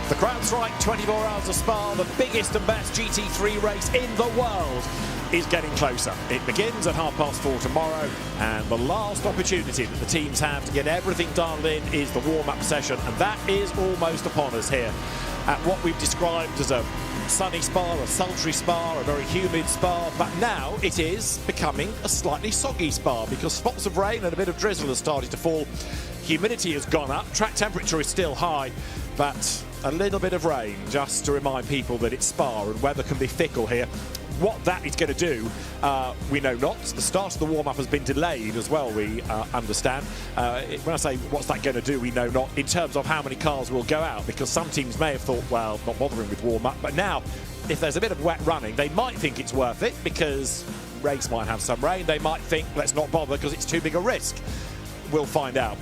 The CrowdStrike 24 Hours of Spa, the biggest and best GT3 race in the world, is getting closer. It begins at 4:30 tomorrow, and the last opportunity that the teams have to get everything dialed in is the warm-up session, and that is almost upon us here at what we've described as a sunny spa, a sultry spa, a very humid spa, but now it is becoming a slightly soggy spa because spots of rain and a bit of drizzle has started to fall. Humidity has gone up, track temperature is still high, but a little bit of rain just to remind people that it's Spa and weather can be fickle here. What that is going to do, we know not. The start of the warm-up has been delayed as well, we understand. When I say what's that going to do, we know not, in terms of how many cars will go out, because some teams may have thought, well, not bothering with warm-up, but now, if there's a bit of wet running, they might think it's worth it, because race might have some rain. They might think, let's not bother, because it's too big a risk. We'll find out.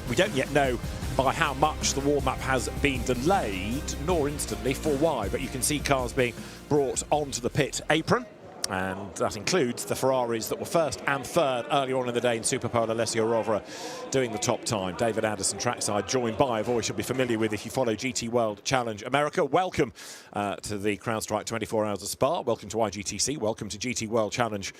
We don't yet know by how much the warm-up has been delayed, nor instantly for why, but you can see cars being brought onto the pit apron, and that includes the Ferraris that were first and third earlier on in the day in Superpole. Alessio Rovera doing the top time. David Anderson trackside, joined by a voice you'll be familiar with if you follow GT World Challenge America. Welcome to the CrowdStrike 24 Hours of Spa. Welcome to IGTC. Welcome to GT World Challenge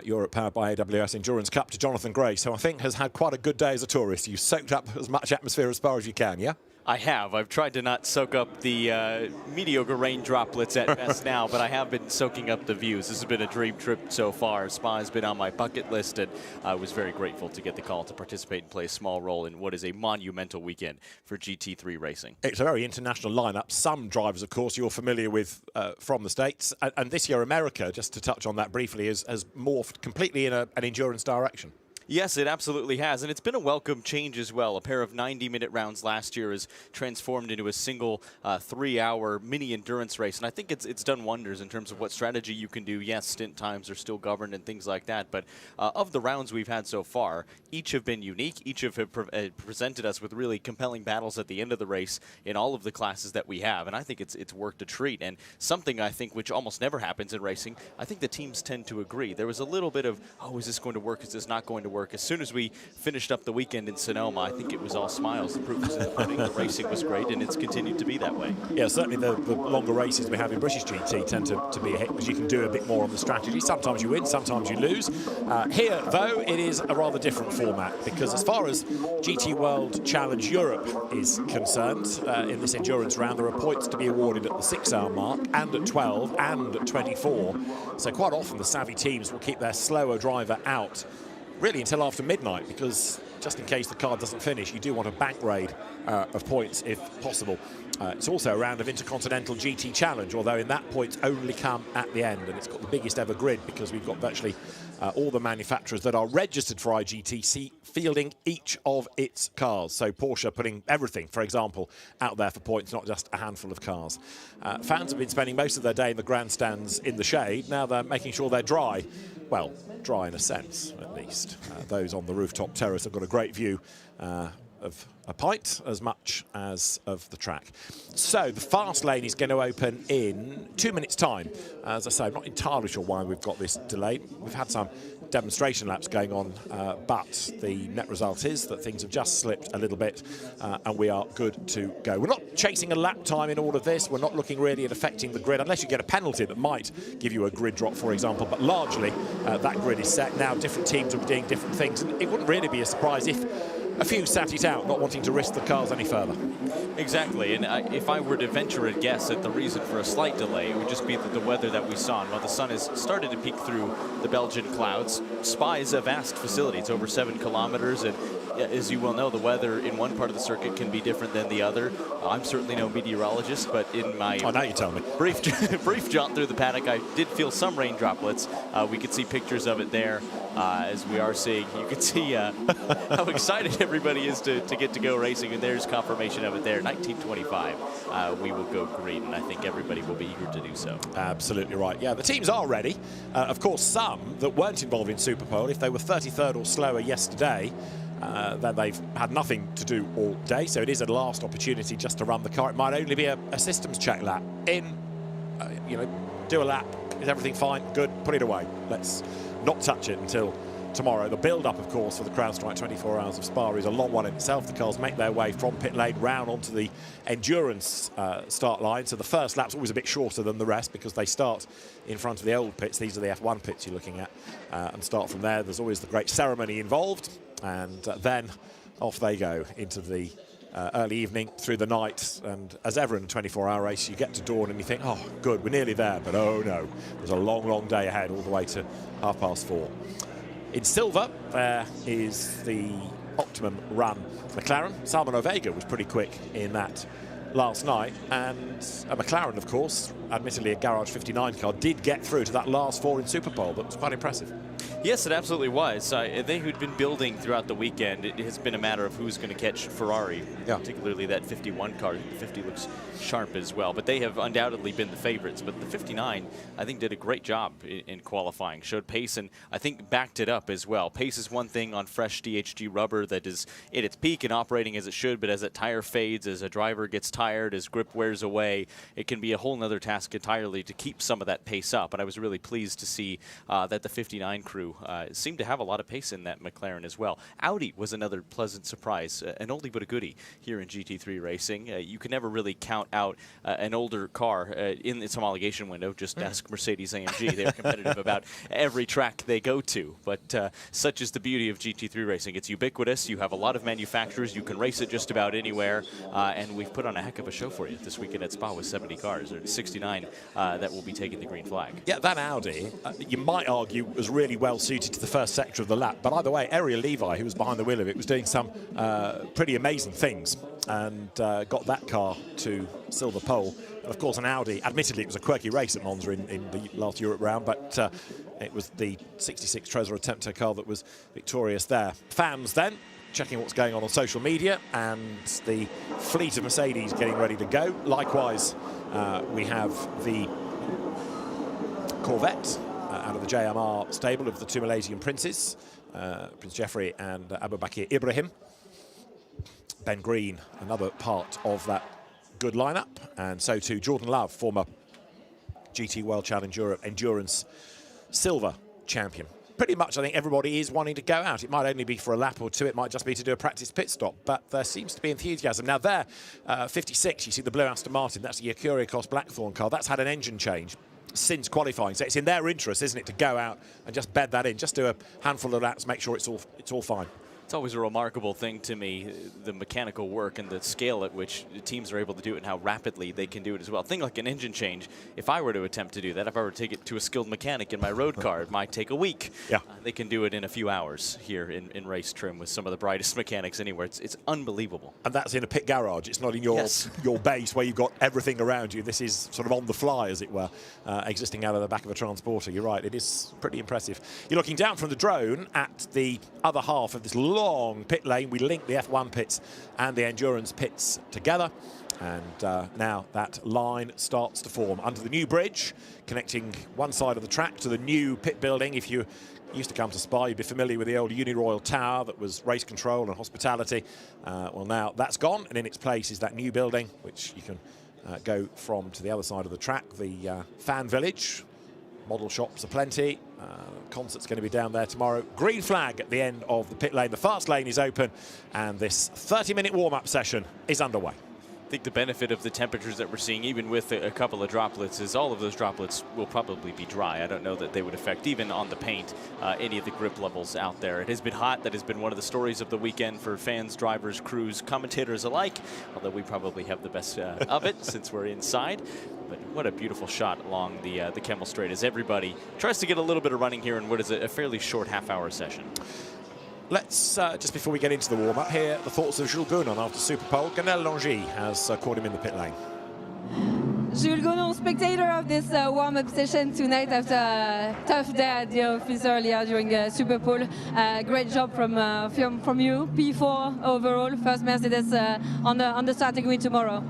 Europe, powered by AWS Endurance Cup, to Jonathan Grace, who I think has had quite a good day as a tourist. You've soaked up as much atmosphere as far as you can, yeah? I have. I've tried to not soak up the mediocre rain droplets at best now, but I have been soaking up the views. This has been a dream trip so far. Spa has been on my bucket list, and I was very grateful to get the call to participate and play a small role in what is a monumental weekend for GT3 racing. It's a very international lineup. Some drivers, of course, you're familiar with from the States, and this year America, just to touch on that briefly, has morphed completely in an endurance direction. Yes, it absolutely has, and it's been a welcome change as well. A pair of 90-minute rounds last year is transformed into a single 3-hour mini endurance race, and I think it's done wonders in terms of what strategy you can do. Yes, stint times are still governed and things like that, but of the rounds we've had so far, each have been unique. Each have presented us with really compelling battles at the end of the race in all of the classes that we have, and I think it's worked a treat. And something I think which almost never happens in racing, I think the teams tend to agree. There was a little bit of, oh, is this going to work? Is this not going to work? As soon as we finished up the weekend in Sonoma, I think it was all smiles. The proof is in the pudding. The racing was great, and it's continued to be that way. Yeah, certainly the longer races we have in British GT tend to be a hit, because you can do a bit more on the strategy. Sometimes you win, sometimes you lose. Here, though, it is a rather different format, because as far as GT World Challenge Europe is concerned, in this endurance round, there are points to be awarded at the 6-hour mark, and at 12, and at 24. So quite often the savvy teams will keep their slower driver out really until after midnight, because just in case the car doesn't finish, you do want a bank raid of points if possible. It's also a round of Intercontinental GT Challenge, although in that points only come at the end, and it's got the biggest ever grid because we've got virtually all the manufacturers that are registered for IGTC fielding each of its cars. So Porsche putting everything, for example, out there for points, not just a handful of cars. Fans have been spending most of their day in the grandstands in the shade. Now they're making sure they're dry. Well, dry in a sense, at least. Those on the rooftop terrace have got a great view of a pint as much as of the track. So the fast lane is going to open in 2 minutes' time. As I say, I'm not entirely sure why we've got this delayed. We've had some demonstration laps going on, but the net result is that things have just slipped a little bit, and we are good to go. We're not chasing a lap time in all of this. We're not looking really at affecting the grid, unless you get a penalty that might give you a grid drop, for example, but largely that grid is set now. Different teams will be doing different things, and it wouldn't really be a surprise if a few sat it out, not wanting to risk the cars any further. Exactly, and if I were to venture a guess at the reason for a slight delay, it would just be that the weather that we saw. And while the sun has started to peek through the Belgian clouds, Spa is a vast facility. It's over 7 kilometers, and as you well know, the weather in one part of the circuit can be different than the other. I'm certainly no meteorologist, but in my now you tell me. brief jaunt through the paddock, I did feel some rain droplets. We could see pictures of it there, as we are seeing. You can see how excited everybody is to get to go racing, and there's confirmation of it there. 1925, we will go green, and I think everybody will be eager to do so. Absolutely right. Yeah, the teams are ready. Of course, some that weren't involved in Superpole, if they were 33rd or slower yesterday, then they've had nothing to do all day, so it is a last opportunity just to run the car. It might only be a systems check lap. You know, do a lap. Is everything fine? Good. Put it away. Let's not touch it until tomorrow. The build-up, of course, for the CrowdStrike 24 Hours of Spa is a long one in itself. The cars make their way from pit lane round onto the endurance start line. So the first lap's always a bit shorter than the rest because they start in front of the old pits. These are the F1 pits you're looking at, and start from there. There's always the great ceremony involved, and then off they go into the early evening, through the night, and as ever in a 24-hour race, you get to dawn and you think, oh, good, we're nearly there, but oh no, there's a long, long day ahead, all the way to 4:30. In silver, there is the optimum run McLaren. Salman Ovega was pretty quick in that last night, and a McLaren, of course, admittedly a Garage 59 car, did get through to that last 4 in Super Pole. That was quite impressive. Yes, it absolutely was. They who'd been building throughout the weekend, it has been a matter of who's going to catch Ferrari, particularly that 51 car. The 50 looks sharp as well, but they have undoubtedly been the favorites. But the 59, I think, did a great job in qualifying, showed pace, and I think backed it up as well. Pace is one thing on fresh DHG rubber that is at its peak and operating as it should, but as that tire fades, as a driver gets tired, as grip wears away, it can be a whole nother task entirely to keep some of that pace up. And I was really pleased to see that the 59 crew seemed to have a lot of pace in that McLaren as well. Audi was another pleasant surprise, an oldie but a goodie here in GT3 racing. You can never really count out an older car in its homologation window. Just ask Mercedes-AMG. They're competitive about every track they go to. But such is the beauty of GT3 racing. It's ubiquitous. You have a lot of manufacturers. You can race it just about anywhere. And we've put on a heck of a show for you this weekend at Spa with 70 cars, or 69 that will be taking the green flag. Yeah, that Audi, you might argue, was really well suited to the first sector of the lap. But either way, Ariel Levi, who was behind the wheel of it, was doing some pretty amazing things and got that car to silver pole. And of course, an Audi, admittedly, it was a quirky race at Monza in the last Europe round, but it was the 66 Trezor Attempter car that was victorious there. Fans then checking what's going on social media, and the fleet of Mercedes getting ready to go. Likewise, we have the Corvette out of the JMR stable of the two Malaysian princes, Prince Jeffrey and Abu Bakr Ibrahim. Ben Green, another part of that good lineup, and so too Jordan Love, former GT World Challenge Europe Endurance Silver champion. Pretty much, I think everybody is wanting to go out. It might only be for a lap or two. It might just be to do a practice pit stop. But there seems to be enthusiasm. Now there, 56, you see the blue Aston Martin. That's the Yakuriakos Blackthorn car. That's had an engine change since qualifying. So it's in their interest, isn't it, to go out and just bed that in. Just do a handful of laps, make sure it's all fine. It's always a remarkable thing to me, the mechanical work and the scale at which teams are able to do it and how rapidly they can do it as well. Thing like an engine change, if I were to attempt to do that, if I were to take it to a skilled mechanic in my road car, it might take a week. Yeah. They can do it in a few hours here in race trim with some of the brightest mechanics anywhere. It's unbelievable. And that's in a pit garage. It's not in your your base where you've got everything around you. This is sort of on the fly, as it were, existing out of the back of a transporter. You're right, it is pretty impressive. You're looking down from the drone at the other half of this long pit lane. We link the F1 pits and the endurance pits together, and now that line starts to form under the new bridge connecting one side of the track to the new pit building. If you used to come to Spa, you'd be familiar with the old Uniroyal Tower that was race control and hospitality. Well, now that's gone, and in its place is that new building, which you can go from to the other side of the track, the fan village. Model shops are plenty. Concert's going to be down there tomorrow. Green flag at the end of the pit lane. The fast lane is open, and this 30-minute warm-up session is underway. I think the benefit of the temperatures that we're seeing, even with a couple of droplets, is all of those droplets will probably be dry. I don't know that they would affect, even on the paint, any of the grip levels out there. It has been hot. That has been one of the stories of the weekend for fans, drivers, crews, commentators alike, although we probably have the best of it since we're inside. But what a beautiful shot along the Kemmel Straight as everybody tries to get a little bit of running here in what is a fairly short half-hour session. Let's, just before we get into the warm-up, hear the thoughts of Jules Gounon after Super Pole. Ganel Longy has caught him in the pit lane. Jules Gounon, spectator of this warm-up session tonight after a tough day at the office earlier during Super Pole. Great job from you. P4 overall, first Mercedes on the starting grid tomorrow.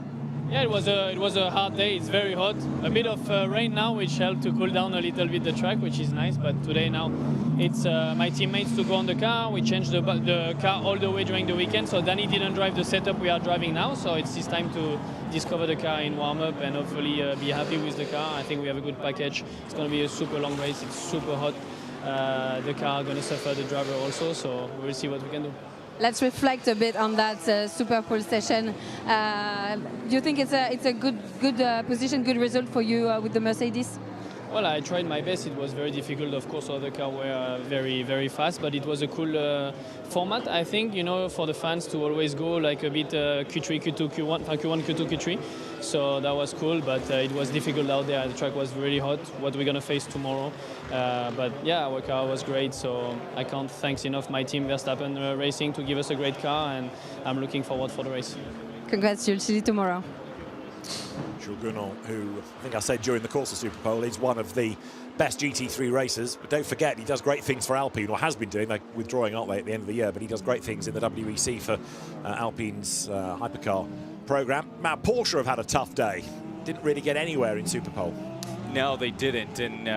Yeah, it was a hard day. It's very hot. A bit of rain now, which helped to cool down a little bit the track, which is nice. But today now, it's my teammates to go on the car. We changed the car all the way during the weekend, so Danny didn't drive the setup we are driving now. So it's this time to discover the car in warm-up and hopefully be happy with the car. I think we have a good package. It's going to be a super long race. It's super hot. the car going to suffer, the driver also. So we'll see what we can do. Let's reflect a bit on that Super Pole session. Do you think it's a good position, good result for you with the Mercedes? Well, I tried my best. It was very difficult. Of course, all the cars were very, very fast, but it was a cool format, I think, you know, for the fans to always go like a bit Q3, Q2, Q1, Q1, Q2, Q3. So that was cool, but it was difficult out there. The track was really hot, what we're going to face tomorrow. But yeah, our car was great, so I can't thank enough my team, Verstappen Racing, to give us a great car, and I'm looking forward for the race. Congrats, Jules. See you tomorrow. Jules Gounon, who I think I said during the course of Superpole, is one of the best GT3 racers. But don't forget, he does great things for Alpine, or has been doing. They're withdrawing, aren't they, at the end of the year? But he does great things in the WEC for Alpine's hypercar program. Now, Porsche have had a tough day. Didn't really get anywhere in Superpole. No, they didn't. And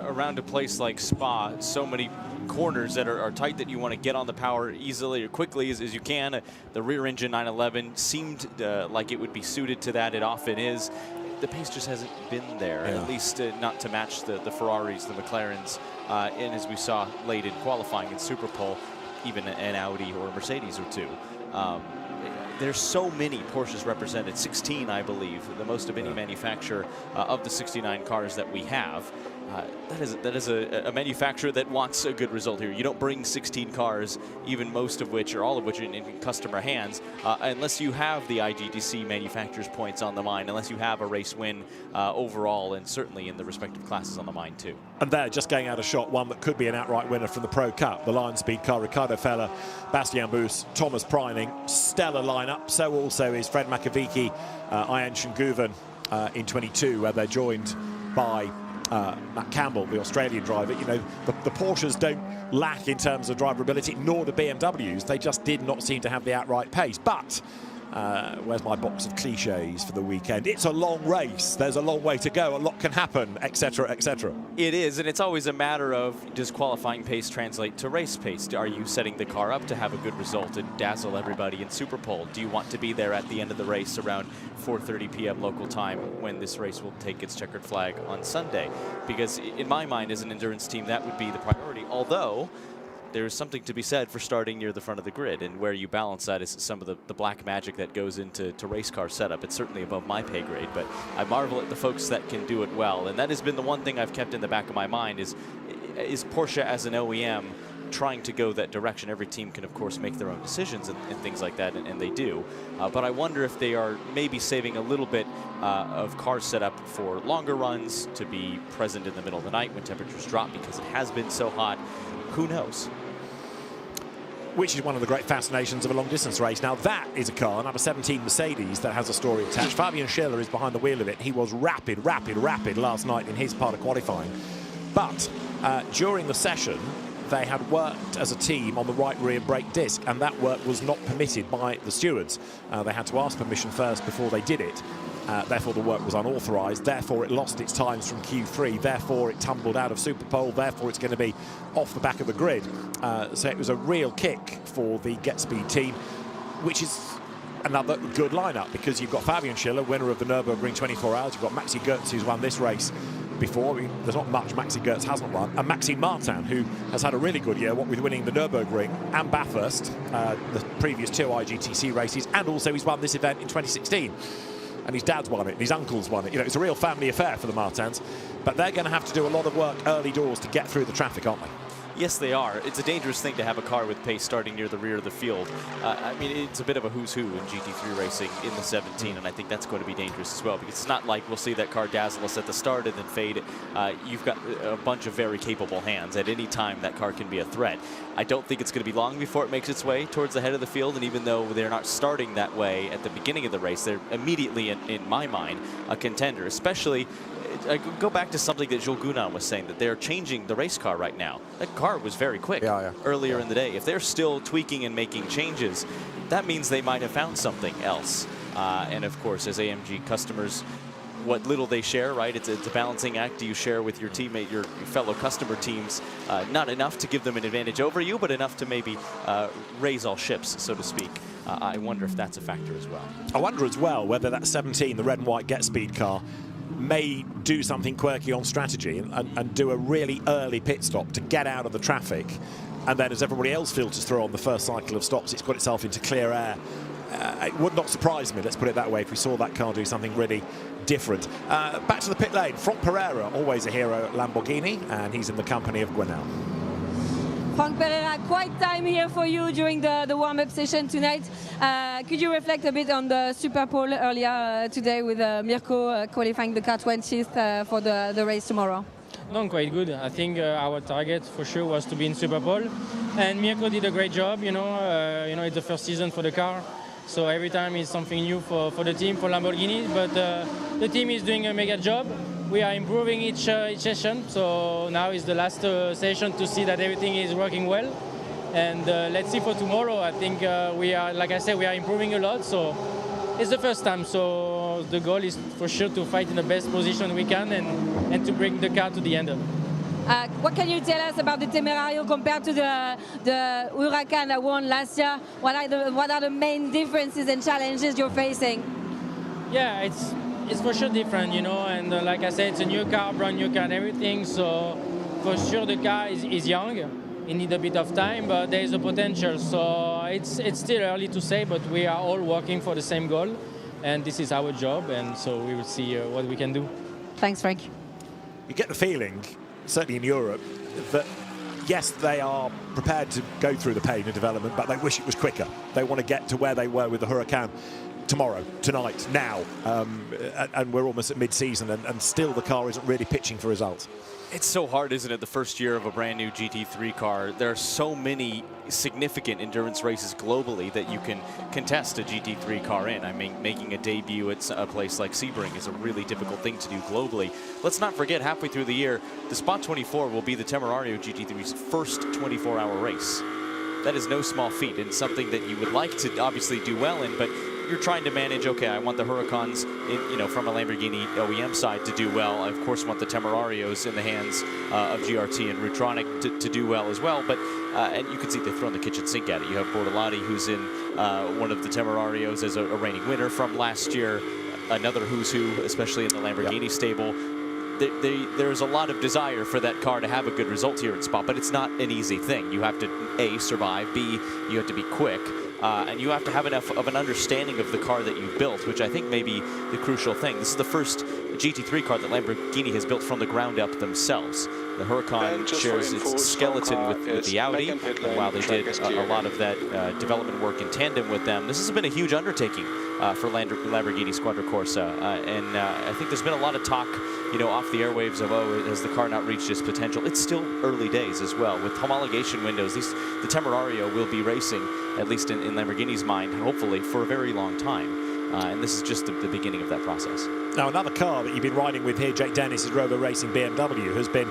around a place like Spa, so many corners that are tight that you want to get on the power easily or quickly as you can. The rear engine 911 seemed like it would be suited to that. It often is. The pace just hasn't been there, at least not to match the Ferraris, the McLarens, and as we saw late in qualifying in Superpole, even an Audi or a Mercedes or two. There's so many Porsches represented, 16, I believe, the most of any manufacturer of the 69 cars that we have. That is a manufacturer that wants a good result here. You don't bring 16 cars, even most of which or all of which are in customer hands, unless you have the IGDC manufacturer's points on the mind, unless you have a race win overall, and certainly in the respective classes on the mind too. And there, just going out of shot, one that could be an outright winner from the Pro Cup, the Lion Speed car, Ricardo Feller, Bastien Bous, Thomas Preining, stellar lineup. So also is Fred Makovici, Ian Shinguven in 22, where they're joined by Matt Campbell, the Australian driver. You know, the Porsches don't lack in terms of drivability, nor do BMWs. They just did not seem to have the outright pace. But where's my box of cliches for the weekend? It's a long race. There's a long way to go. A lot can happen, etc., etc. It is, and it's always a matter of, does qualifying pace translate to race pace? Are you setting the car up to have a good result and dazzle everybody in Superpole? Do you want to be there at the end of the race around 4:30 p.m. local time when this race will take its checkered flag on Sunday? Because in my mind, as an endurance team, that would be the priority. Although there's something to be said for starting near the front of the grid, and where you balance that is some of the black magic that goes into race car setup. It's certainly above my pay grade, but I marvel at the folks that can do it well. And that has been the one thing I've kept in the back of my mind is Porsche as an OEM trying to go that direction. Every team can, of course, make their own decisions and things like that, and they do. But I wonder if they are maybe saving a little bit of car setup for longer runs, to be present in the middle of the night when temperatures drop, because it has been so hot. Who knows? Which is one of the great fascinations of a long-distance race. Now, that is a car, number 17 Mercedes, that has a story attached. Fabian Schiller is behind the wheel of it. He was rapid last night in his part of qualifying. But during the session, they had worked as a team on the right rear brake disc, and that work was not permitted by the stewards. They had to ask permission first before they did it. Therefore, the work was unauthorised. Therefore, it lost its times from Q3. Therefore, it tumbled out of Superpole. Therefore, it's going to be off the back of the grid. So it was a real kick for the Get Speed team, which is another good lineup, because you've got Fabian Schiller, winner of the Nürburgring 24 Hours. You've got Maxi Goetz, who's won this race before. I mean, there's not much Maxi Goetz hasn't won. And Maxime Martin, who has had a really good year, what with winning the Nürburgring and Bathurst, the previous two IGTC races, and also he's won this event in 2016. And his dad's won it, and his uncle's won it. You know, it's a real family affair for the Martins. But they're going to have to do a lot of work early doors to get through the traffic, aren't they? Yes, they are. It's a dangerous thing to have a car with pace starting near the rear of the field. I mean, it's a bit of a who's who in GT3 racing in the 17, and I think that's going to be dangerous as well, because it's not like we'll see that car dazzle us at the start and then fade. You've got a bunch of very capable hands. At any time, that car can be a threat. I don't think it's going to be long before it makes its way towards the head of the field, and even though they're not starting that way at the beginning of the race, they're immediately, in my mind, a contender, especially. I go back to something that Jules Gounon was saying, that they're changing the race car right now. That car was very quick earlier in the day. If they're still tweaking and making changes, that means they might have found something else. And of course, as AMG customers, what little they share, right? It's a balancing act. Do you share with your teammate, your fellow customer teams? Not enough to give them an advantage over you, but enough to maybe raise all ships, so to speak. I wonder if that's a factor as well. I wonder as well whether that 17, the red and white Get Speed car, may do something quirky on strategy and do a really early pit stop to get out of the traffic, and then as everybody else filters through on the first cycle of stops, it's got itself into clear air. It would not surprise me, let's put it that way, if we saw that car do something really different. Back to the pit lane, Franck Pereira, always a hero at Lamborghini, and he's in the company of Gwenel. Franck Pereira, quite time here for you during the warm-up session tonight. Could you reflect a bit on the Super Pole earlier today with Mirko qualifying the car 20th for the race tomorrow? No, quite good. I think our target for sure was to be in Super Pole, and Mirko did a great job. You know, it's the first season for the car, so every time is something new for the team, for Lamborghini. But the team is doing a mega job. We are improving each session, so now is the last session to see that everything is working well. And let's see for tomorrow. I think we are, like I said, we are improving a lot. So it's the first time. So the goal is for sure to fight in the best position we can and to bring the car to the end. What can you tell us about the Temerario compared to the Huracan that won last year? What are the main differences and challenges you're facing? Yeah, it's for sure different, you know, and like I said, it's a new car, brand new car and everything, so for sure the car is young. It needs a bit of time, but there is a potential, so it's still early to say, but we are all working for the same goal, and this is our job, and so we will see what we can do. Thanks, Frank. You get the feeling, certainly in Europe, that yes, they are prepared to go through the pain of development, but they wish it was quicker. They want to get to where they were with the Huracan tomorrow, tonight, now, and we're almost at mid-season, and still the car isn't really pitching for results. It's so hard, isn't it, the first year of a brand new GT3 car. There are so many significant endurance races globally that you can contest a GT3 car in. I mean, making a debut at a place like Sebring is a really difficult thing to do globally. Let's not forget, halfway through the year, the Spot 24 will be the Temerario GT3's first 24-hour race. That is no small feat, and something that you would like to obviously do well in, but you're trying to manage, okay, I want the Huracans, from a Lamborghini OEM side to do well. I, of course, want the Temerarios in the hands of GRT and Rutronic to do well as well. But and you can see they've thrown the kitchen sink at it. You have Bortolotti, who's in one of the Temerarios as a reigning winner from last year. Another who's who, especially in the Lamborghini stable. There's a lot of desire for that car to have a good result here at Spa, but it's not an easy thing. You have to, A, survive, B, you have to be quick, and you have to have enough of an understanding of the car that you've built, which I think may be the crucial thing. This is the first GT3 car that Lamborghini has built from the ground up themselves. The Huracan shares its skeleton with the Audi, and while they did a lot of that development work in tandem with them, this has been a huge undertaking for Lamborghini Quadricorsa, and I think there's been a lot of talk, off the airwaves of, has the car not reached its potential? It's still early days as well. With homologation windows, the Temerario will be racing, at least in Lamborghini's mind, hopefully, for a very long time. And this is just the beginning of that process. Now, another car that you've been riding with here, Jake Dennis, is Rover Racing BMW, has been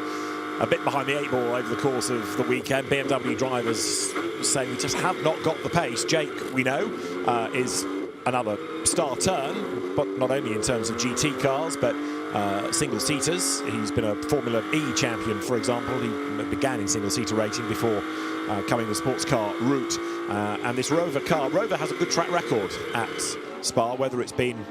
a bit behind the 8 ball over the course of the weekend. BMW drivers saying we just have not got the pace. Jake, we know, is another star turn, but not only in terms of GT cars, but single-seaters. He's been a Formula E champion, for example. He began in single-seater racing before coming the sports car route. And this Rover car, Rover has a good track record at Spa, whether it's been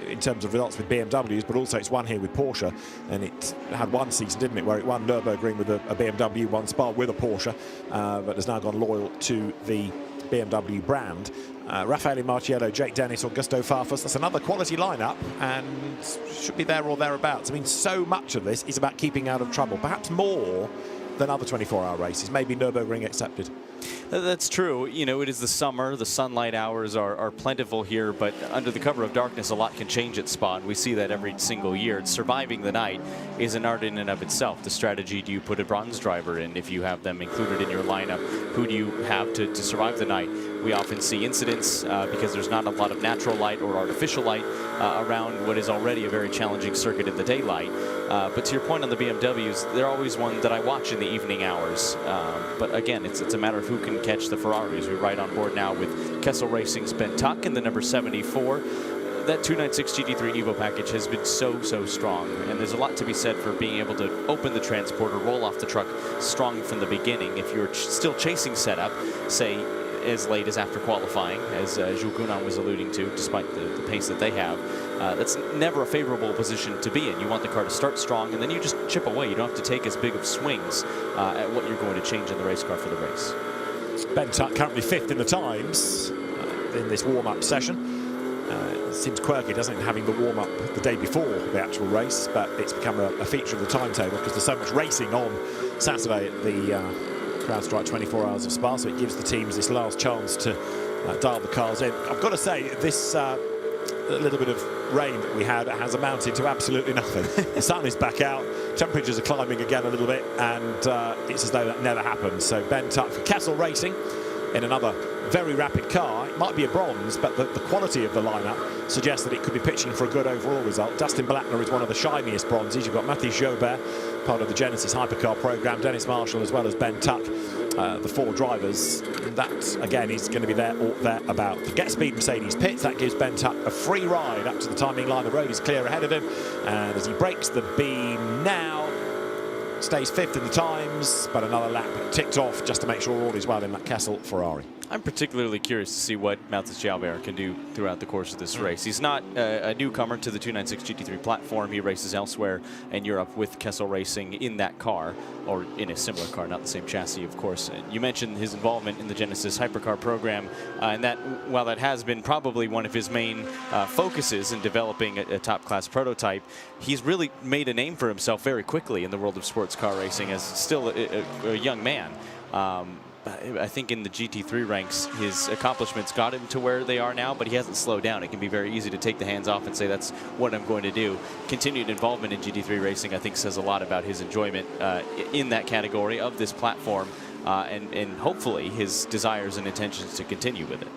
in terms of results with BMWs, but also it's won here with Porsche, and it had one season, didn't it, where it won Nürburgring with a BMW, won Spa with a Porsche, but has now gone loyal to the BMW brand. Raffaele Marchiello, Jake Dennis, Augusto Farfus, that's another quality lineup, and should be there or thereabouts. I mean, so much of this is about keeping out of trouble, perhaps more than other 24-hour races, maybe Nürburgring accepted. That's true. It is the summer. The sunlight hours are plentiful here, but under the cover of darkness, a lot can change at Spa, and we see that every single year. Surviving the night is an art in and of itself. The strategy, do you put a bronze driver in? If you have them included in your lineup, who do you have to survive the night? We often see incidents because there's not a lot of natural light or artificial light around what is already a very challenging circuit in the daylight. But to your point on the BMWs, they're always one that I watch in the evening hours. But again, it's a matter of who can catch the Ferraris. We're right on board now with Kessel Racing's Ben Tuck in the number 74. That 296 GT3 Evo package has been so strong, and there's a lot to be said for being able to open the transporter, roll off the truck strong from the beginning. If you're still chasing setup, say as late as after qualifying, as Jules Gounon was alluding to, despite the pace that they have, that's never a favorable position to be in. You want the car to start strong, and then you just chip away. You don't have to take as big of swings at what you're going to change in the race car for the race. Ben Tuck currently 5th in the times in this warm-up session. It seems quirky, doesn't it, having the warm-up the day before the actual race, but it's become a feature of the timetable because there's so much racing on Saturday at the CrowdStrike 24 Hours of Spa, so it gives the teams this last chance to dial the cars in. I've got to say, this little bit of rain that we had has amounted to absolutely nothing. The sun is back out, temperatures are climbing again a little bit, and it's as though that never happened. So Ben Tuck for Kessel Racing in another very rapid car. It might be a bronze, but the quality of the lineup suggests that it could be pitching for a good overall result. Dustin Blackner is one of the shiniest bronzes. You've got Mathieu Jobert, part of the Genesis Hypercar program, Dennis Marshall, as well as Ben Tuck, the 4 drivers. That, again, is going to be there or thereabout. Get Speed Mercedes pits. That gives Ben Tuck a free ride up to the timing line. The road is clear ahead of him. And as he breaks the beam now, stays 5th in the times, but another lap ticked off just to make sure all is well in that Kessel Ferrari. I'm particularly curious to see what Matheus Jalbert can do throughout the course of this race. He's not a newcomer to the 296 GT3 platform. He races elsewhere in Europe with Kessel Racing in that car, or in a similar car, not the same chassis, of course. You mentioned his involvement in the Genesis Hypercar program, and that, while that has been probably one of his main focuses in developing a top-class prototype, he's really made a name for himself very quickly in the world of sports car racing as still a young man. I think in the GT3 ranks, his accomplishments got him to where they are now, but he hasn't slowed down. It can be very easy to take the hands off and say, that's what I'm going to do. Continued involvement in GT3 racing, I think, says a lot about his enjoyment in that category of this platform, and hopefully his desires and intentions to continue with it.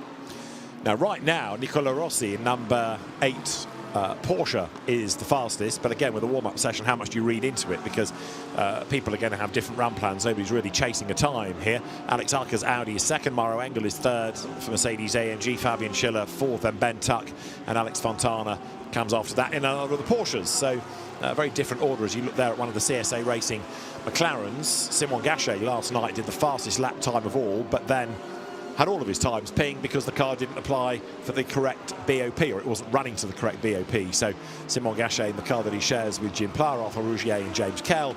Now, right now, Nicola Rossi, number 8, Porsche is the fastest, but again, with a warm-up session, how much do you read into it? Because people are going to have different run plans. Nobody's really chasing a time here. Alex Arca's Audi is 2nd, Mauro Engel is 3rd for Mercedes-AMG, Fabian Schiller 4th, then Ben Tuck, and Alex Fontana comes after that in another of the Porsches. So a very different order as you look there at one of the CSA Racing McLarens. Simon Gachet last night did the fastest lap time of all, but then had all of his times pinged because the car didn't apply for the correct BOP, or it wasn't running to the correct BOP. So Simon Gachet, in the car that he shares with Jim Plar, Arthur Rougier and James Kell,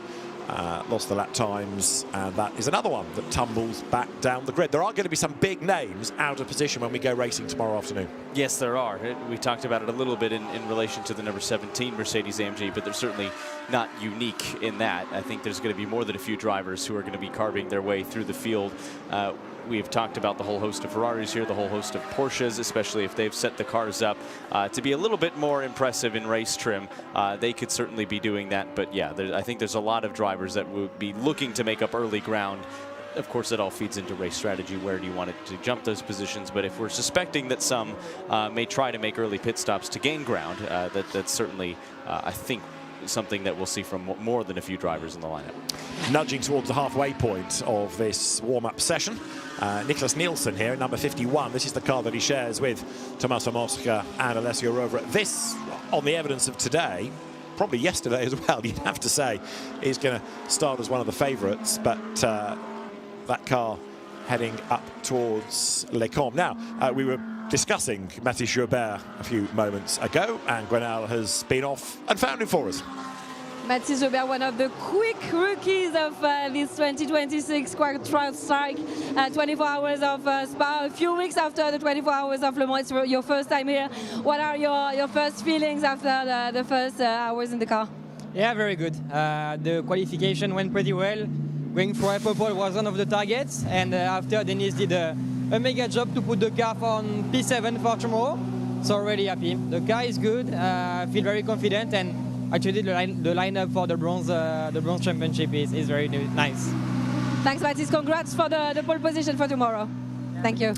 lost the lap times, and that is another one that tumbles back down the grid. There are going to be some big names out of position when we go racing tomorrow afternoon. Yes, there are. We talked about it a little bit in relation to the number 17 Mercedes-AMG, but they're certainly not unique in that. I think there's going to be more than a few drivers who are going to be carving their way through the field. We've talked about the whole host of Ferraris here, the whole host of Porsches, especially if they've set the cars up to be a little bit more impressive in race trim. They could certainly be doing that, but yeah, I think there's a lot of drivers that would be looking to make up early ground. Of course, it all feeds into race strategy. Where do you want it to jump those positions? But if we're suspecting that some may try to make early pit stops to gain ground, that's certainly, I think, something that we'll see from more than a few drivers in the lineup. Nudging towards the halfway point of this warm-up session, Nicholas Nielsen here, number 51. This is the car that he shares with Tommaso Mosca and Alessio Rovera. This, on the evidence of today, probably yesterday as well, you'd have to say, is going to start as one of the favourites, but that car heading up towards Les Combes. Now, we were discussing Matheus Jobert a few moments ago, and Gwenelle has been off and found him for us. Matheus Jobert, one of the quick rookies of this 2026 CrowdStrike 24 hours of Spa. A few weeks after the 24 hours of Le Mans, it's your first time here. What are your first feelings after the first hours in the car? Yeah, very good. The qualification went pretty well. Going for Apple was one of the targets, and after Denis did a mega job to put the car on P7 for tomorrow. So already happy. The car is good. I feel very confident, and actually the lineup for the bronze championship is very nice. Thanks, Mathis. Congrats for the pole position for tomorrow. Thank you.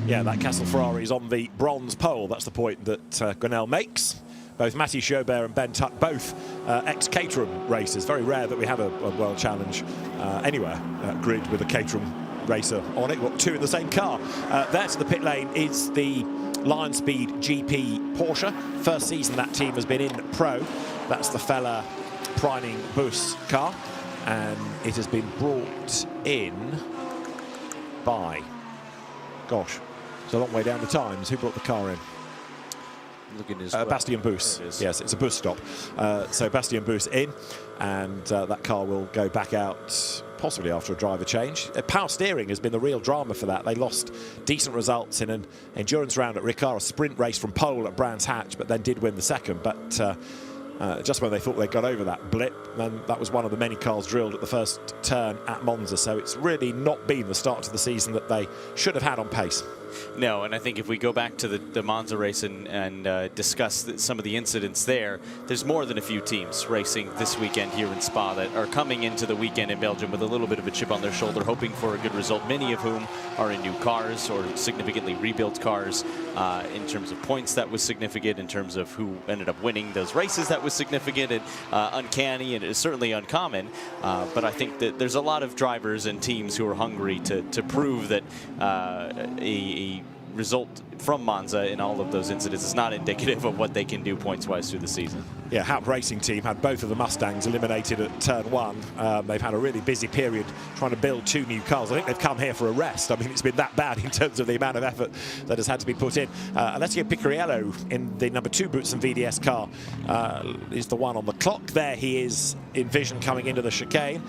Yeah, that Castle Ferrari is on the bronze pole. That's the point that Gwenelle makes. Both Matheus Jobert and Ben Tuck, both ex-Caterham racers. Very rare that we have a World Challenge anywhere grid with a Caterham racer on it. Got 2 in the same car. There to the pit lane is the Lion Speed GP Porsche. First season that team has been in Pro. That's the fella Preining Bus car. And it has been brought in by, gosh, it's a long way down the times. Who brought the car in? Looking at his Bastien Bus. Yes, it's a bus stop. So Bastien Bus in, and that car will go back out possibly after a driver change. Power steering has been the real drama for that. They lost decent results in an endurance round at Ricard, a sprint race from pole at Brands Hatch, but then did win the second. But just when they thought they got over that blip, then that was one of the many cars drilled at the first turn at Monza. So it's really not been the start to the season that they should have had on pace. No, and I think if we go back to the Monza race and discuss some of the incidents there, there's more than a few teams racing this weekend here in Spa that are coming into the weekend in Belgium with a little bit of a chip on their shoulder, hoping for a good result, many of whom are in new cars or significantly rebuilt cars. In terms of points, that was significant. In terms of who ended up winning those races, that was significant and uncanny, and it is certainly uncommon. But I think that there's a lot of drivers and teams who are hungry to prove that a result from Monza in all of those incidents is not indicative of what they can do points-wise through the season. Yeah, Haupt Racing Team had both of the Mustangs eliminated at turn 1. They've had a really busy period trying to build 2 new cars. I think they've come here for a rest. I mean, it's been that bad in terms of the amount of effort that has had to be put in. Alessio Picariello in the number 2 Boots and VDS car is the one on the clock. There he is in vision coming into the chicane.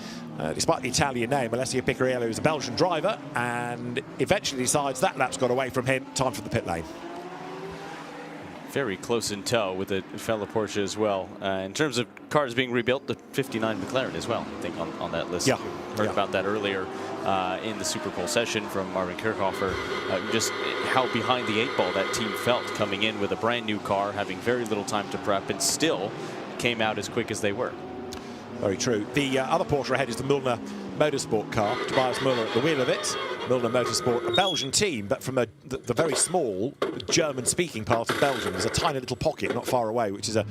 Despite the Italian name, Alessio Picariello is a Belgian driver and eventually decides that lap's got away from him. Time for the pit lane. Very close in tow with a fellow Porsche as well. In terms of cars being rebuilt, the 59 McLaren as well, I think, on that list. Yeah. Heard about that earlier in the Super Bowl session from Marvin Kirchhofer. Just how behind the 8 ball that team felt coming in with a brand new car, having very little time to prep, and still came out as quick as they were. Very true. The other Porsche ahead is the Müllner Motorsport car. Tobias Müller at the wheel of it. Müllner Motorsport, a Belgian team, but from the very small German-speaking part of Belgium. There's a tiny little pocket not far away, which is a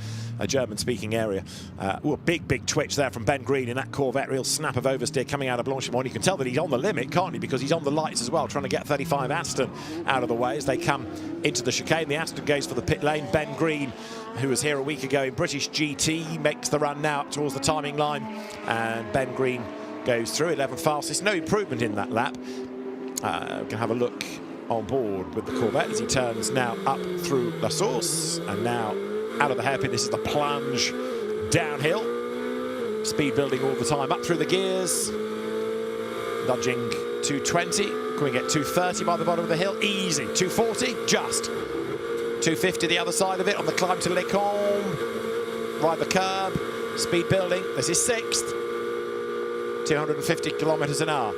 German-speaking area. A big twitch there from Ben Green in that Corvette. Real snap of oversteer coming out of Blanchimont. You can tell that he's on the limit, can't you? Because he's on the lights as well, trying to get 35 Aston out of the way as they come into the chicane. The Aston goes for the pit lane. Ben Green, who was here a week ago in British GT, makes the run now towards the timing line. And Ben Green goes through 11 fastest. No improvement in that lap. We can have a look on board with the Corvette as he turns now up through La Source and now out of the hairpin. This is the plunge downhill. Speed building all the time up through the gears. Nudging 220. Can we get 230 by the bottom of the hill? Easy. 240, just. 250 the other side of it on the climb to Les Combes. Ride the curb. Speed building. This is 6th. 250 kilometers an hour.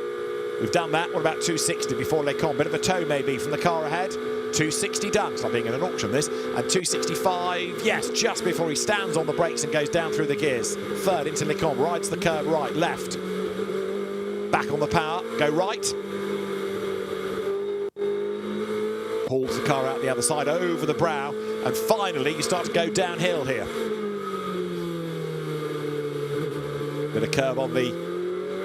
We've done that. What about 260 before Les Combes? Bit of a tow maybe from the car ahead. 260 done. It's like being in an auction, this. And 265, yes, just before he stands on the brakes and goes down through the gears. 3rd into Les Combes. Rides the curb right, left. Back on the power. Go right. Hauls the car out the other side over the brow. And finally, you start to go downhill here. Bit of curve on the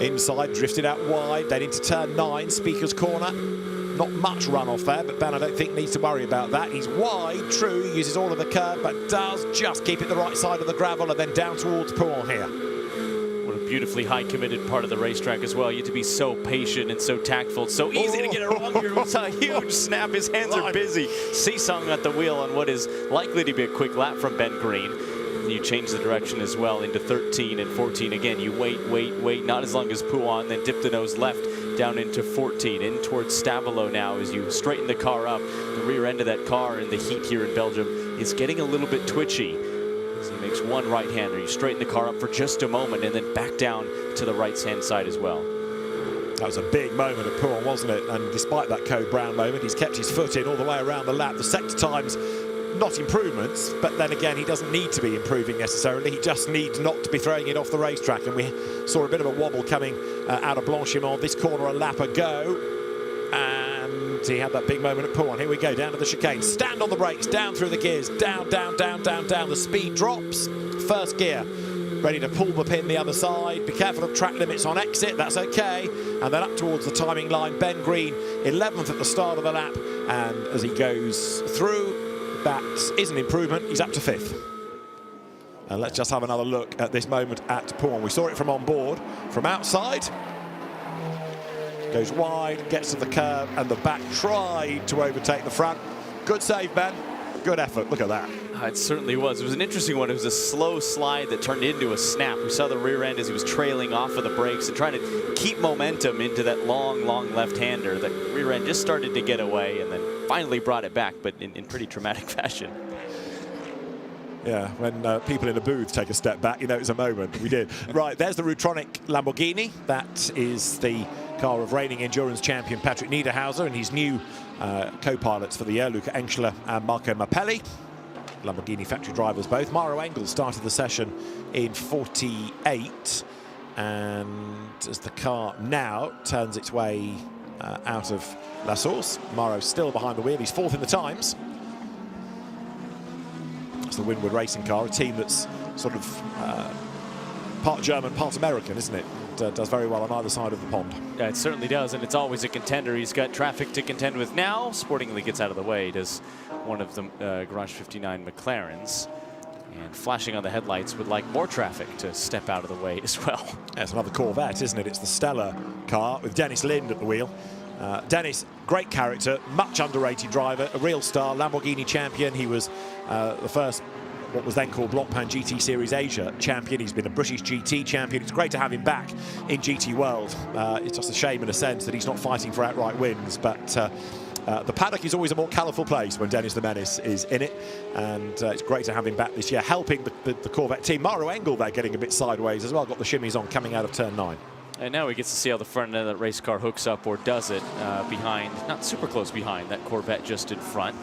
inside, drifted out wide, then into turn 9, Speaker's Corner. Not much runoff there, but Ben, I don't think, needs to worry about that. He's wide, true, he uses all of the curve, but does just keep it the right side of the gravel and then down towards Pouan here. What a beautifully high committed part of the racetrack as well. You have to be so patient and so tactful. It's so easy to get it wrong here. It's a huge snap. His hands are busy. Sisong at the wheel on what is likely to be a quick lap from Ben Green. You change the direction as well into 13 and 14. Again, you wait, not as long as Pouan, then dip the nose left down into 14, in towards Stavelot now as you straighten the car up. The rear end of that car in the heat here in Belgium is getting a little bit twitchy. So he makes one right-hander. You straighten the car up for just a moment and then back down to the right-hand side as well. That was a big moment at Pouan, wasn't it? And despite that Code Brown moment, he's kept his foot in all the way around the lap. The sector times, not improvements, but then again, he doesn't need to be improving necessarily. He just needs not to be throwing it off the racetrack. And we saw a bit of a wobble coming out of Blanchimont. This corner a lap ago. And he had that big moment at Pouan. Here we go, down to the chicane. Stand on the brakes, down through the gears. Down. The speed drops. First gear. Ready to pull the pin the other side. Be careful of track limits on exit. That's okay. And then up towards the timing line. Ben Green, 11th at the start of the lap. And as he goes through, that is an improvement. He's up to 5th. And let's just have another look at this moment at Pouan. We saw it from on board. From outside, goes wide, gets to the curb, and the back tried to overtake the front. Good save, Ben. Good effort. Look at that. It certainly was. It was an interesting one. It was a slow slide that turned into a snap. We saw the rear end as he was trailing off of the brakes and trying to keep momentum into that long, long left-hander. That rear end just started to get away and then finally brought it back, but in pretty traumatic fashion. Yeah, when people in a booth take a step back, you know it's a moment. We did. Right, there's the Rutronic Lamborghini. That is the car of reigning endurance champion Patrick Niederhauser and his new co-pilots for the year, Luca Enschler and Marco Mappelli. Lamborghini factory drivers both. Mauro Engel started the session in 48, and as the car now turns its way out of La Source, Mauro's still behind the wheel. He's fourth in the times. It's the Winwood Racing car, a team that's sort of part German, part American, isn't it? And, does very well on either side of the pond. Yeah, it certainly does, and it's always a contender. He's got traffic to contend with now. Sportingly gets out of the way, does one of the Garage 59 McLarens. And flashing on the headlights would like more traffic to step out of the way as well. That's another Corvette, isn't it? It's the Stella car with Dennis Lind at the wheel. Dennis, great character, much underrated driver, a real star, Lamborghini champion. He was the first, what was then called Blancpain GT Series Asia champion. He's been a British GT champion. It's great to have him back in GT World. It's just a shame in a sense that he's not fighting for outright wins, but the paddock is always a more colourful place when Dennis the Menace is in it, and it's great to have him back this year, helping the Corvette team. Mauro Engel there getting a bit sideways as well, got the shimmies on coming out of turn 9. And now he gets to see how the front end of that race car hooks up or does it behind, not super close behind, that Corvette just in front.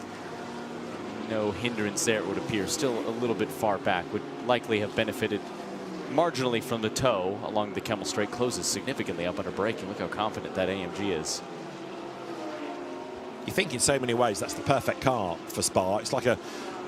No hindrance there, it would appear. Still a little bit far back. Would likely have benefited marginally from the tow along the Kemmel Straight. Closes significantly up under braking. Look how confident that AMG is. You think in so many ways that's the perfect car for Spa. It's like a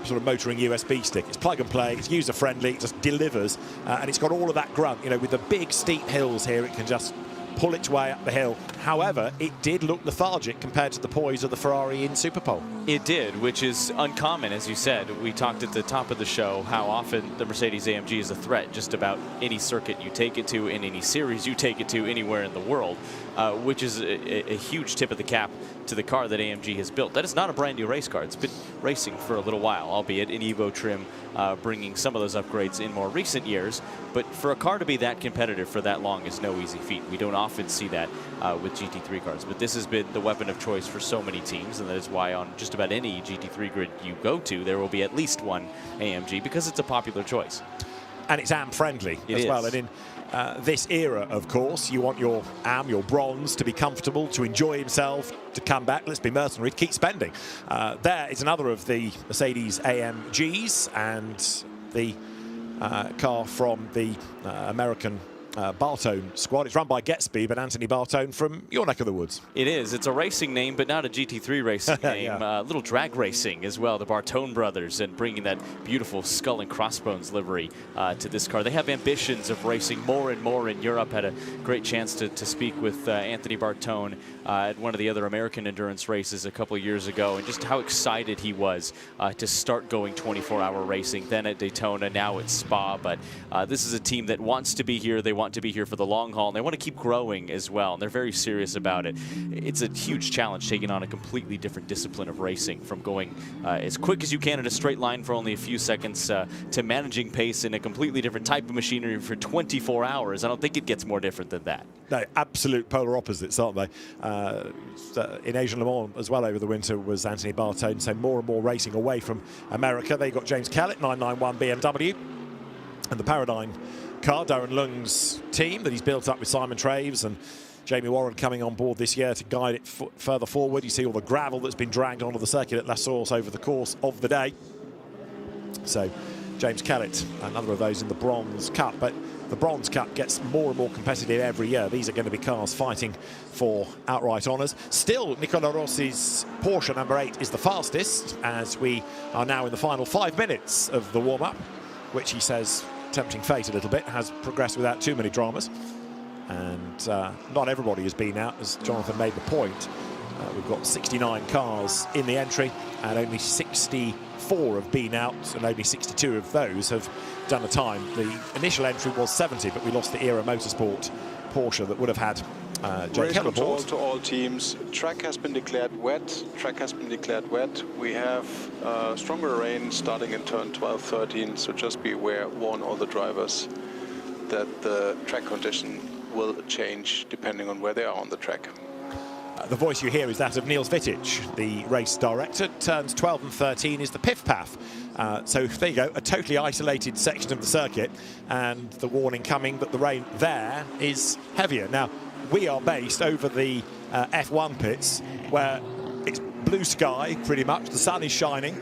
sort of motoring USB stick. It's plug and play, it's user friendly, it just delivers, and it's got all of that grunt. You know, with the big steep hills here, it can just pull its way up the hill. However, it did look lethargic compared to the poise of the Ferrari in Superpole. It did, which is uncommon, as you said. We talked at the top of the show how often the Mercedes AMG is a threat just about any circuit you take it to, in any series you take it to, anywhere in the world, which is a huge tip of the cap to the car that AMG has built. That is not a brand new race car. It's been racing for a little while, albeit in Evo trim, bringing some of those upgrades in more recent years. But for a car to be that competitive for that long is no easy feat. We don't often see that with GT3 cars, but this has been the weapon of choice for so many teams, and that is why on just about any GT3 grid you go to, there will be at least one AMG, because it's a popular choice. And it's AM friendly as well. And in this era, of course, you want your AM, your bronze, to be comfortable, to enjoy himself, to come back. Let's be mercenary, keep spending. There is another of the Mercedes AMGs, and the car from the American Bartone squad. It's run by Getsby, but Anthony Bartone from your neck of the woods. It is. It's a racing name, but not a GT3 racing name. Yeah. Little drag racing as well, the Bartone brothers, and bringing that beautiful skull and crossbones livery to this car. They have ambitions of racing more and more in Europe. Had a great chance to speak with Anthony Bartone at one of the other American endurance races a couple of years ago, and just how excited he was to start going 24-hour racing, then at Daytona, now at Spa. But this is a team that wants to be here. They want to be here for the long haul, and they want to keep growing as well, and they're very serious about it. It's a huge challenge taking on a completely different discipline of racing, from going as quick as you can in a straight line for only a few seconds to managing pace in a completely different type of machinery for 24 hours. I don't think it gets more different than that. No, absolute polar opposites, aren't they? In Asian Le Mans as well over the winter was Anthony Bartone, so more and more racing away from America. They got James Kellett, 991 BMW, and the Paradigm car, Darren Lung's team that he's built up with Simon Traves and Jamie Warren coming on board this year to guide it further forward. You see all the gravel that's been dragged onto the circuit at La Source over the course of the day. So James Kellett, another of those in the Bronze Cup, but the Bronze Cup gets more and more competitive every year. These are going to be cars fighting for outright honours. Still, Nicola Rossi's Porsche number 8 is the fastest, as we are now in the final 5 minutes of the warm-up, which he says, tempting fate a little bit, has progressed without too many dramas. And not everybody has been out, as Jonathan made the point. We've got 69 cars in the entry, and only 64 have been out, and only 62 of those have done a time. The initial entry was 70, but we lost the Era Motorsport Porsche that would have had Jake Hill aboard. To all teams. Track has been declared wet. Track has been declared wet. We have stronger rain starting in turn 12, 13. So just be aware, warn all the drivers that the track condition will change depending on where they are on the track. The voice you hear is that of Niels Vittich, the race director. Turns 12 and 13 is the piff-paff. So there you go, a totally isolated section of the circuit, and the warning coming that the rain there is heavier. Now, we are based over the F1 pits, where it's blue sky, pretty much. The sun is shining,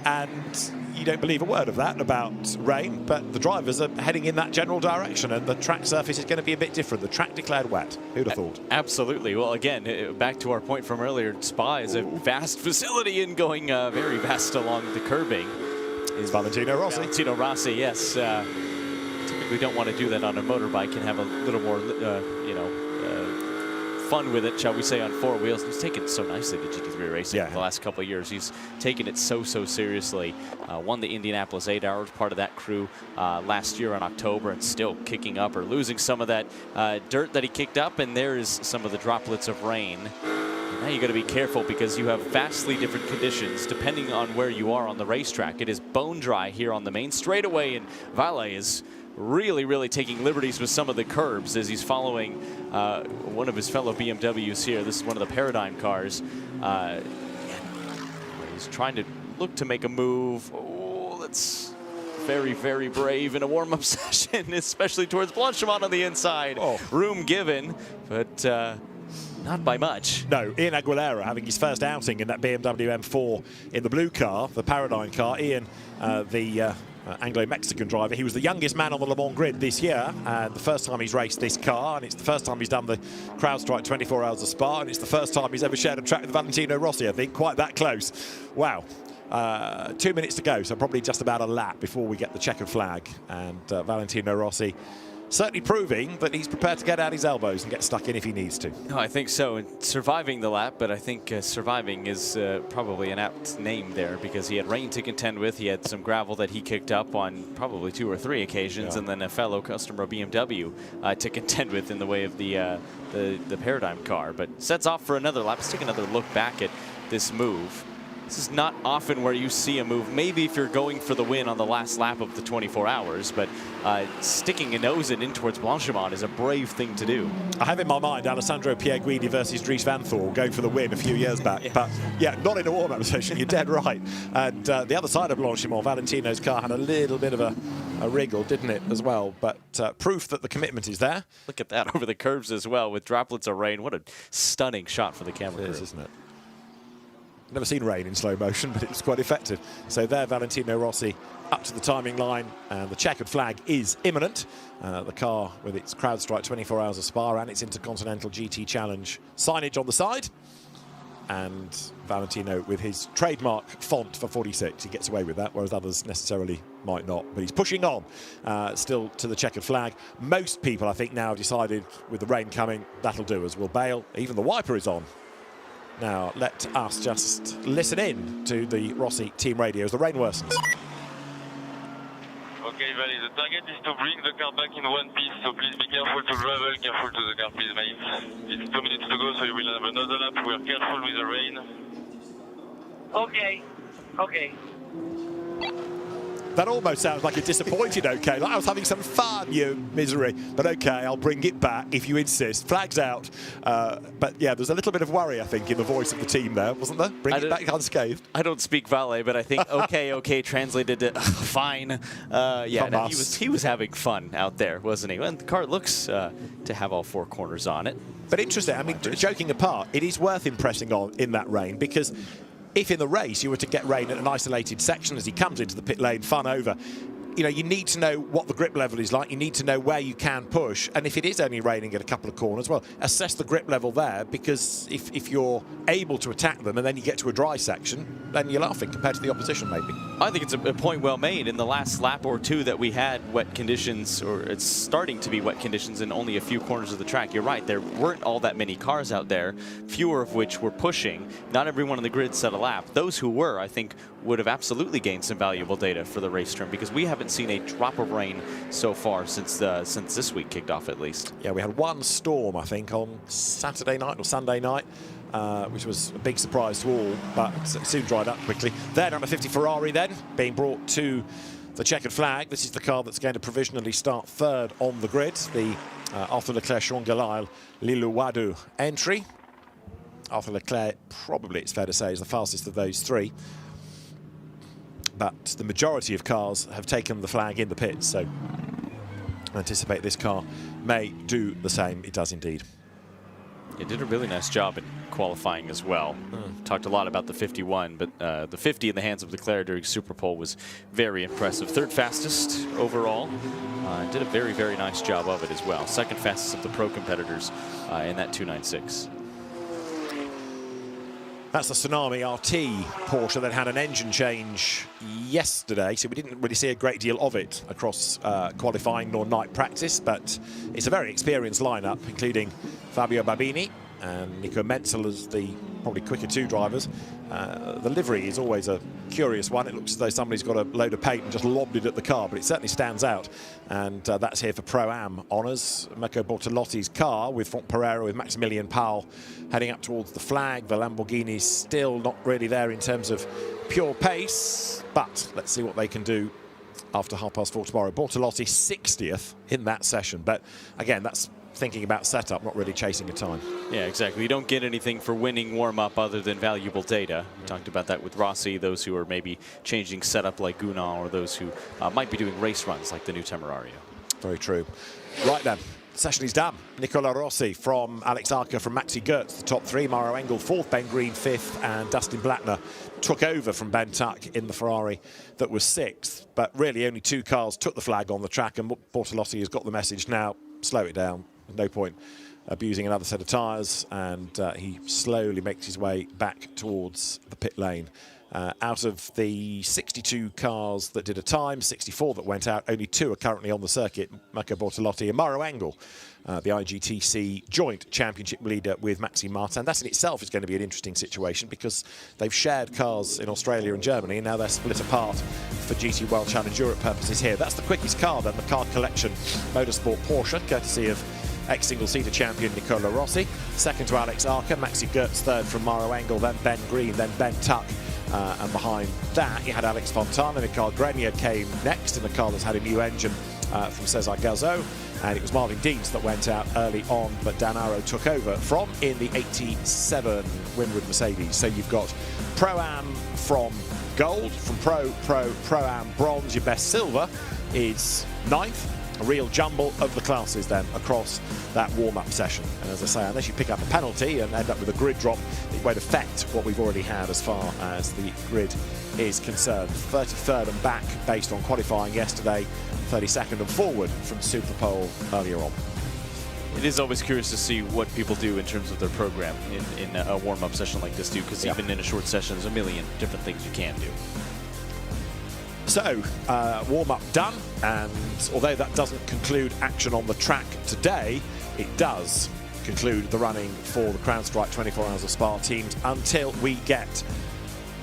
and you don't believe a word of that about rain, but the drivers are heading in that general direction, and the track surface is going to be a bit different. The track declared wet. Who'd have thought? Absolutely. Well, again, back to our point from earlier, Spa is a vast facility, and going very vast along the curbing is Valentino Rossi. Valentino Rossi, yes. Typically don't want to do that on a motorbike and have a little more, fun with it, shall we say, on four wheels. He's taken it so nicely to GT3 racing for the last couple of years. He's taken it so seriously. Won the Indianapolis 8 Hours, part of that crew last year in October, and still kicking up or losing some of that dirt that he kicked up, and there is some of the droplets of rain. Now you got to be careful because you have vastly different conditions depending on where you are on the racetrack. It is bone dry here on the main straightaway, and Vale is really taking liberties with some of the curbs as he's following one of his fellow BMWs here. This is one of the Paradigm cars. He's trying to look to make a move. Oh, that's very brave in a warm-up session, especially towards Blanchimont on the inside. Room given, but not by much. No, Ian Aguilera having his first outing in that BMW M4 in the blue car, the Paradigm car. Ian, the Anglo-Mexican driver. He was the youngest man on the Le Mans grid this year, and the first time he's raced this car, and it's the first time he's done the CrowdStrike 24 Hours of Spa, and it's the first time he's ever shared a track with Valentino Rossi, I think. Quite that close. Wow. 2 minutes to go, so probably just about a lap before we get the checkered flag, and Valentino Rossi certainly proving that he's prepared to get out his elbows and get stuck in if he needs to. No, I think so. And surviving the lap, but I think surviving is probably an apt name there, because he had rain to contend with. He had some gravel that he kicked up on probably 2 or 3 occasions, and then a fellow customer BMW to contend with in the way of the Paradigm car. But sets off for another lap. Let's take another look back at this move. This is not often where you see a move, maybe if you're going for the win on the last lap of the 24 hours, but sticking a nose in towards Blanchimont is a brave thing to do. I have in my mind Alessandro Pierguidi versus Dries Van Thor going for the win a few years back, but yeah, not in a warm-up session, you're dead right. And the other side of Blanchimont, Valentino's car had a little bit of a wriggle, didn't it, as well, but proof that the commitment is there. Look at that over the curves as well with droplets of rain. What a stunning shot for the camera crew. Isn't it? Never seen rain in slow motion, but it was quite effective. So there, Valentino Rossi up to the timing line, and the checkered flag is imminent. The car with its CrowdStrike 24 Hours of Spa and its Intercontinental GT Challenge signage on the side. And Valentino with his trademark font for 46. He gets away with that, whereas others necessarily might not. But he's pushing on still to the checkered flag. Most people, I think, now have decided with the rain coming, that'll do us. We'll bail. Even the wiper is on. Now, let us just listen in to the Rossi team radio as the rain worsens. Okay, Valley, the target is to bring the car back in one piece, so please be careful to gravel, careful to the car, please, mate. It's 2 minutes to go, so you will have another lap. We are careful with the rain. Okay. That almost sounds like a disappointed okay. Like I was having some fun, you misery. But okay, I'll bring it back if you insist. Flags out. But yeah, there's a little bit of worry, I think, in the voice of the team there, wasn't there? Bring it back unscathed. I don't speak Valet, but I think okay translated to fine. Yeah, no, he was having fun out there, wasn't he? And the car looks to have all 4 corners on it. But interesting, I mean, joking apart, it is worth impressing on in that rain, because if in the race you were to get rain at an isolated section as he comes into the pit lane, fun over, you know, you need to know what the grip level is like. You need to know where you can push. And if it is only raining at a couple of corners, well, assess the grip level there, because if you're able to attack them and then you get to a dry section, then you're laughing compared to the opposition, maybe. I think it's a point well made. In the last lap or two that we had wet conditions, or it's starting to be wet conditions in only a few corners of the track, you're right, there weren't all that many cars out there, fewer of which were pushing. Not everyone on the grid set a lap. Those who were, I think, would have absolutely gained some valuable data for the race trim, because we haven't seen a drop of rain so far since this week kicked off, at least. Yeah, we had one storm, I think, on Saturday night or Sunday night, which was a big surprise to all, but it soon dried up quickly. Their number 50 Ferrari then being brought to the checkered flag. This is the car that's going to provisionally start third on the grid, the Arthur Leclerc Chongalal Liluwadu entry. Arthur Leclerc, probably it's fair to say, is the fastest of those three. But the majority of cars have taken the flag in the pits, so I anticipate this car may do the same. It does indeed. It did a really nice job in qualifying as well. Talked a lot about the 51, but the 50 in the hands of Leclerc during Superpole was very impressive. Third fastest overall. Did a very, very nice job of it as well. Second fastest of the pro competitors in that 296. That's the Tsunami RT Porsche that had an engine change yesterday, so we didn't really see a great deal of it across qualifying nor night practice, but it's a very experienced lineup, including Fabio Babini and Nico Menzel as the probably quicker two drivers. The livery is always a curious one. It looks as though somebody's got a load of paint and just lobbed it at the car, but it certainly stands out. And that's here for Pro-Am honours. Mirko Bortolotti's car with Franck Pereira, with Maximilian Paul heading up towards the flag. The Lamborghini's still not really there in terms of pure pace, but let's see what they can do after 4:30 tomorrow. Bortolotti 60th in that session, but again, that's thinking about setup, not really chasing a time. Yeah, exactly. You don't get anything for winning warm-up other than valuable data. We talked about that with Rossi, those who are maybe changing setup like Gunnar, or those who might be doing race runs like the new Temerario. Very true. Right then, session is done. Nicola Rossi from Alex Arca from Maxi Goetz, the top three. Mauro Engel fourth, Ben Green fifth, and Dustin Blattner took over from Ben Tuck in the Ferrari that was sixth. But really only two cars took the flag on the track, and Bortolotti has got the message now, slow it down. No point abusing another set of tyres, and he slowly makes his way back towards the pit lane. Out of the 62 cars that did a time, 64 that went out, only 2 are currently on the circuit, Mirko Bortolotti and Mauro Engel, the IGTC joint championship leader with Maxime Martin. That in itself is going to be an interesting situation, because they've shared cars in Australia and Germany, and now they're split apart for GT World Challenge Europe purposes here. That's the quickest car then, the Card Collection Motorsport Porsche, courtesy of ex-single-seater champion Nicola Rossi. Second to Alex Arca, Maxi Goetz third from Mauro Engel, then Ben Green, then Ben Tuck. And behind that, you had Alex Fontana. Mikael Grenier came next in the car that's had a new engine from Cesar Gazo. And it was Marvin Deans that went out early on, but Dan Arrow took over from in the 87 Winwood Mercedes. So you've got Pro-Am from gold, from Pro-Am bronze. Your best silver is 9th. A real jumble of the classes then across that warm-up session. And as I say, unless you pick up a penalty and end up with a grid drop, it won't affect what we've already had as far as the grid is concerned. 33rd and back based on qualifying yesterday, 32nd and forward from Superpole earlier on. It is always curious to see what people do in terms of their program in a warm-up session like this, too, because even in a short session, there's a million different things you can do. So, warm-up done, and although that doesn't conclude action on the track today, it does conclude the running for the CrowdStrike 24 Hours of Spa teams until we get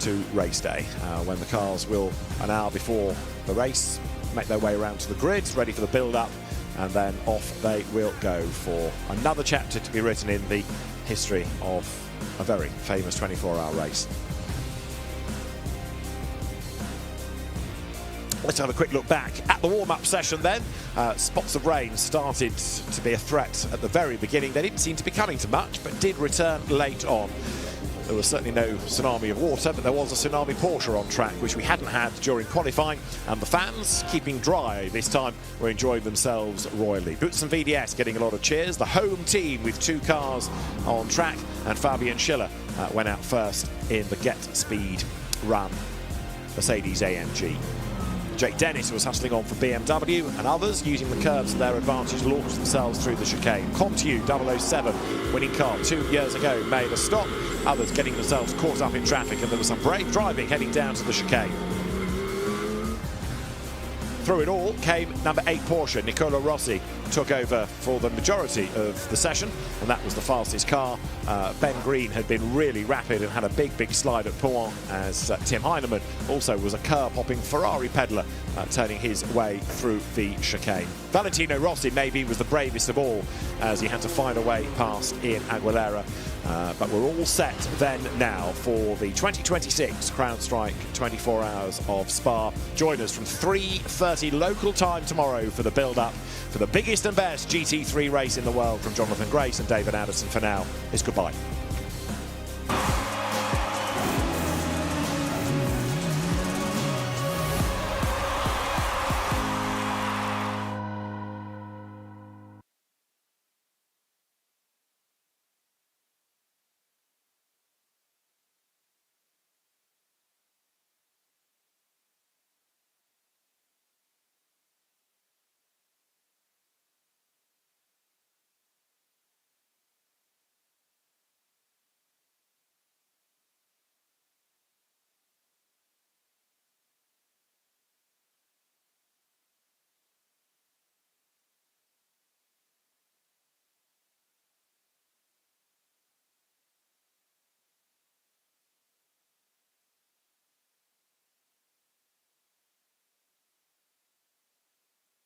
to race day, when the cars will, an hour before the race, make their way around to the grid, ready for the build-up, and then off they will go for another chapter to be written in the history of a very famous 24-hour race. Let's have a quick look back at the warm-up session then. Spots of rain started to be a threat at the very beginning. They didn't seem to be coming to much, but did return late on. There was certainly no tsunami of water, but there was a tsunami Porsche on track, which we hadn't had during qualifying, and the fans, keeping dry this time, were enjoying themselves royally. Boots and VDS getting a lot of cheers. The home team with 2 cars on track, and Fabian Schiller went out first in the Get Speed run Mercedes AMG. Jake Dennis was hustling on for BMW, and others, using the curbs to their advantage, launched themselves through the chicane. Comptu 007, winning car 2 years ago, made a stop. Others getting themselves caught up in traffic, and there was some brave driving heading down to the chicane. Through it all came number 8 Porsche. Nicola Rossi took over for the majority of the session, and that was the fastest car. Ben Green had been really rapid and had a big slide at Pouan, as Tim Heinemann also was a curb-hopping Ferrari peddler, turning his way through the chicane. Valentino Rossi maybe was the bravest of all, as he had to find a way past Ian Aguilera. But we're all set then now for the 2026 CrowdStrike 24 Hours of Spa. Join us from 3:30 local time tomorrow for the build-up for the biggest and best GT3 race in the world. From Jonathan Grace and David Addison, for now, it's goodbye.